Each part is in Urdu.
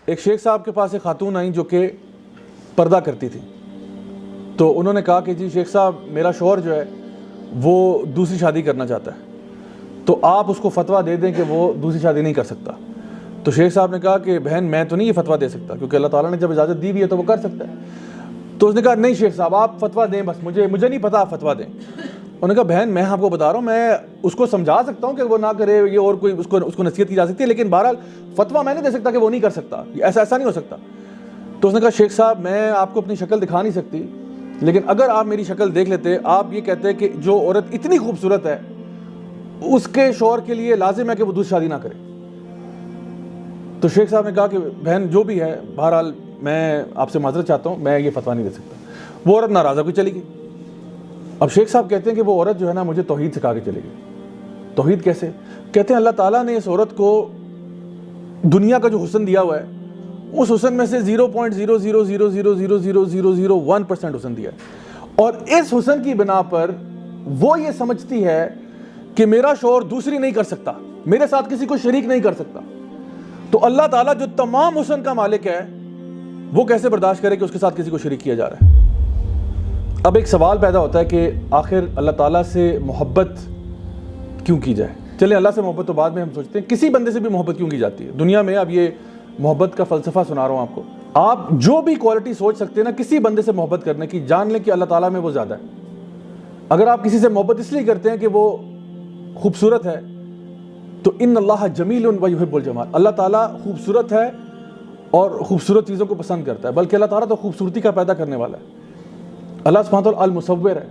ایک شیخ صاحب کے پاس ایک خاتون آئیں جو کہ پردہ کرتی تھی. تو انہوں نے کہا کہ جی شیخ صاحب میرا شوہر جو ہے وہ دوسری شادی کرنا چاہتا ہے, تو آپ اس کو فتویٰ دے دیں کہ وہ دوسری شادی نہیں کر سکتا. تو شیخ صاحب نے کہا کہ بہن میں تو نہیں یہ فتویٰ دے سکتا, کیونکہ اللہ تعالیٰ نے جب اجازت دی بھی ہے تو وہ کر سکتا ہے. تو اس نے کہا نہیں شیخ صاحب آپ فتویٰ دیں, بس مجھے نہیں پتہ آپ فتویٰ دیں. انہوں نے کہا بہن میں آپ کو بتا رہا ہوں, میں اس کو سمجھا سکتا ہوں کہ وہ نہ کرے, یہ اور کوئی اس کو نصیحت کی جا سکتی ہے, لیکن بہرحال فتویٰ میں نہیں دے سکتا کہ وہ نہیں کر سکتا, ایسا نہیں ہو سکتا. تو اس نے کہا شیخ صاحب میں آپ کو اپنی شکل دکھا نہیں سکتی, لیکن اگر آپ میری شکل دیکھ لیتے, آپ یہ کہتے کہ جو عورت اتنی خوبصورت ہے اس کے شوہر کے لیے لازم ہے کہ وہ دوسری شادی نہ کرے. تو شیخ صاحب نے کہا کہ بہن جو بھی ہے بہرحال میں آپ سے معذرت چاہتا ہوں, میں یہ فتویٰ نہیں دے سکتا. وہ عورت ناراض ہو کے چلی گئی. اب شیخ صاحب کہتے ہیں کہ وہ عورت جو ہے نا مجھے توحید سکھا کے چلی گئی. توحید کیسے؟ کہتے ہیں اللہ تعالیٰ نے اس عورت کو دنیا کا جو حسن دیا ہوا ہے اس حسن میں سے 0.000000001% حسن دیا ہے, اور اس حسن کی بنا پر وہ یہ سمجھتی ہے کہ میرا شوہر دوسری نہیں کر سکتا, میرے ساتھ کسی کو شریک نہیں کر سکتا. تو اللہ تعالیٰ جو تمام حسن کا مالک ہے وہ کیسے برداشت کرے کہ اس کے ساتھ کسی کو شریک کیا جا رہا ہے؟ اب ایک سوال پیدا ہوتا ہے کہ آخر اللہ تعالیٰ سے محبت کیوں کی جائے؟ چلیں اللہ سے محبت تو بعد میں ہم سوچتے ہیں, کسی بندے سے بھی محبت کیوں کی جاتی ہے دنیا میں؟ اب یہ محبت کا فلسفہ سنا رہا ہوں آپ کو. آپ جو بھی کوالٹی سوچ سکتے ہیں نا کسی بندے سے محبت کرنے کی, جان لیں کہ اللہ تعالیٰ میں وہ زیادہ ہے. اگر آپ کسی سے محبت اس لیے کرتے ہیں کہ وہ خوبصورت ہے تو ان اللہ جمیل و یحب الجمال, اللہ تعالیٰ خوبصورت ہے اور خوبصورت چیزوں کو پسند کرتا ہے, بلکہ اللہ تعالیٰ تو خوبصورتی کا پیدا کرنے والا ہے. اللہ سبحانہ وتعالیٰ المصور ہے,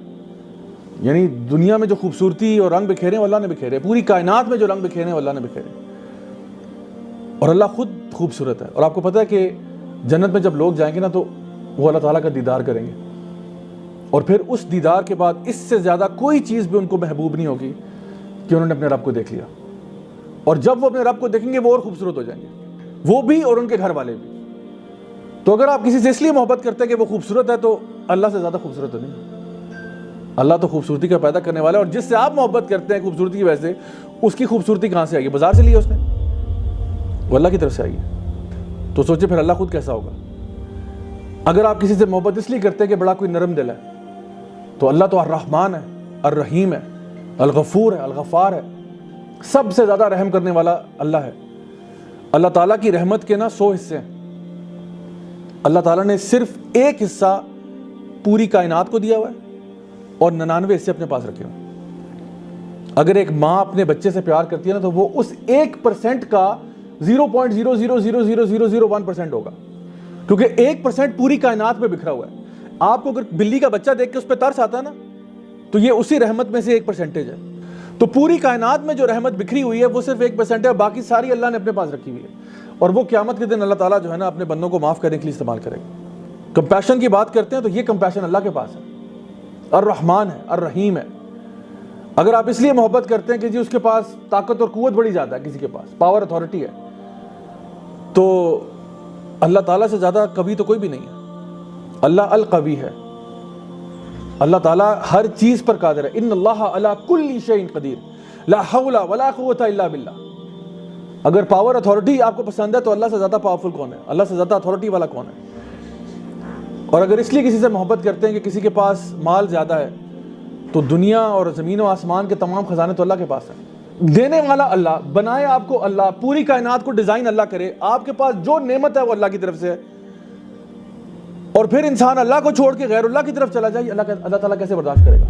یعنی دنیا میں جو خوبصورتی اور رنگ بکھیرے ہیں اللہ نے بکھیرے, پوری کائنات میں جو رنگ بکھیرے ہیں اللہ نے بکھیرے, اور اللہ خود خوبصورت ہے. اور آپ کو پتہ ہے کہ جنت میں جب لوگ جائیں گے نا تو وہ اللہ تعالیٰ کا دیدار کریں گے, اور پھر اس دیدار کے بعد اس سے زیادہ کوئی چیز بھی ان کو محبوب نہیں ہوگی کہ انہوں نے اپنے رب کو دیکھ لیا. اور جب وہ اپنے رب کو دیکھیں گے وہ اور خوبصورت ہو جائیں گے, وہ بھی اور ان کے گھر والے بھی. تو اگر آپ کسی سے اس لیے محبت کرتے ہیں کہ وہ خوبصورت ہے تو اللہ سے زیادہ خوبصورت تو نہیں. اللہ تو خوبصورتی کا پیدا کرنے والا ہے, اور جس سے آپ محبت کرتے ہیں خوبصورتی کی وجہ سے, اس کی خوبصورتی کہاں سے آئی ہے؟ بازار سے لی ہے اس نے, وہ اللہ کی طرف سے آئی ہے. تو سوچے پھر اللہ خود کیسا ہوگا. اگر آپ کسی سے محبت اس لیے کرتے ہیں کہ بڑا کوئی نرم دل ہے, تو اللہ تو الرحمن ہے, الرحیم ہے, الغفور ہے, الغفار ہے, سب سے زیادہ رحم کرنے والا اللہ ہے. اللہ تعالیٰ کی رحمت کے نا 100 حصے ہیں, اللہ تعالیٰ نے صرف ایک حصہ پوری کائنات کو دیا ہوا ہے اور 99 حصے اپنے پاس رکھے ہوئے ہیں. اگر ایک ماں اپنے بچے سے پیار کرتی ہے نا تو وہ اس 1% کا 0.0000001% ہوگا, کیونکہ 1% پوری کائنات میں بکھرا ہوا ہے. آپ کو اگر بلی کا بچہ دیکھ کے اس پہ ترس آتا ہے نا تو یہ اسی رحمت میں سے 1% ہے. تو پوری کائنات میں جو رحمت بکھری ہوئی ہے وہ صرف 1% ہے, باقی ساری اللہ نے اپنے پاس رکھی ہوئی ہے, اور وہ قیامت کے دن اللہ تعالیٰ جو ہے نا اپنے بندوں کو معاف کرنے کے لیے استعمال کرے گا. کمپیشن کی بات کرتے ہیں تو یہ کمپیشن اللہ کے پاس ہے, الرحمن ہے, الرحیم ہے. اگر آپ اس لیے محبت کرتے ہیں کہ جی اس کے پاس طاقت اور قوت بڑی زیادہ ہے, کسی کے پاس پاور اتھارٹی ہے, تو اللہ تعالیٰ سے زیادہ قوی تو کوئی بھی نہیں ہے. اللہ القوی ہے, اللہ تعالیٰ ہر چیز پر قادر ہے. ان اللہ علی کل شیء قدیر لا حول ولا قوت الا باللہ. اگر پاور اتھارٹی آپ کو پسند ہے تو اللہ سے زیادہ پاورفل کون ہے, اللہ سے زیادہ اتھارٹی والا کون ہے. اور اگر اس لیے کسی سے محبت کرتے ہیں کہ کسی کے پاس مال زیادہ ہے, تو دنیا اور زمین و آسمان کے تمام خزانے تو اللہ کے پاس ہیں. دینے والا اللہ, بنائے آپ کو اللہ, پوری کائنات کو ڈیزائن اللہ کرے, آپ کے پاس جو نعمت ہے وہ اللہ کی طرف سے ہے, اور پھر انسان اللہ کو چھوڑ کے غیر اللہ کی طرف چلا جائے, اللہ تعالیٰ کیسے برداشت کرے گا؟